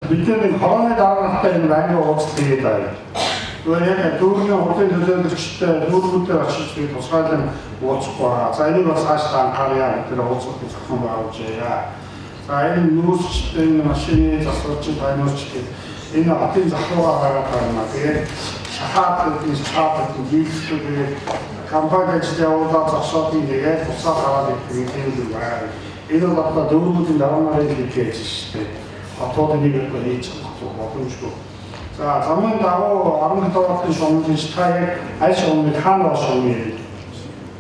бидний хорооны дараатай энэ банкны уулзалтыг байна. Өөрөөр дүүргийн хотын төлөөлөгчтэй дүүргүүдээр очиж би тусгайлан уулзахгүй байгаа. За энийг бас цаашдаа анхаарья гэдэг уулзалтыг зохион байгуулжээ. За энэ нүүрсчтэй машины засварчин таймерч энэ хотын захруугаа гаргаад байна. Тэгээд шахаад гэдэг дийлэлтүүд компани ажил явуулаад зогсоодын тэгээд тусаа хараад ирэх юм байна. Энэ бол одоо дүүргүүдийн дараа нарын хэлж шүү дээ. Хотод нэг их хийж чадах боломжгүй. За замын дагуу 17 дахь шугамын та яг аль шугамыг хаана шугам юм?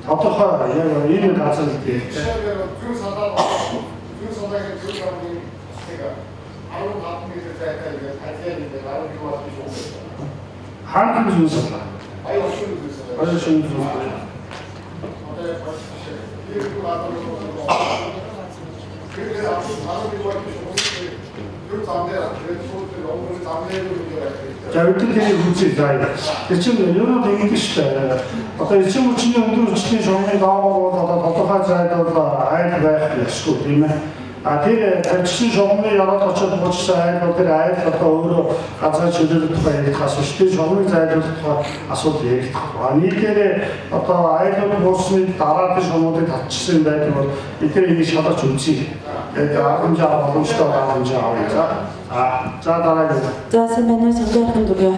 Тодорхой яг энэ газар дээр зүүн санаагийн зүүн шугамын тэгээ 15 метр зайтай ингээд хажууд ингээд 10 км шугам. хаана зүүн санаа? Аюул шүү. Аюул шүү. За өдөр тэрийг үзье заа. Тэр чинь юу нэг ингэ шүү дээ. Одоо эцэг хүчний өндөр хүчний шугамын доогоор бол одоо тодорхой зайд бол айл байх ёсгүй тийм ээ. А тэр тавьчихсан шугамны яваад очоод буучсан айл бол тэр айл одоо өөрөө газар чөлөөлөх тухай ярих асууж тийм шугамын зайлуулах тухай асуудал ярих. А нийтээрээ одоо айлууд буусны дараа тэр шугамуудыг татчихсан байдаг бол эдгээр энийг шалгаж үзье. Тэгээд 10 боломжтой 10 авъя. За дараагийн. За сайн байна уу? Сонгоохын дүргийн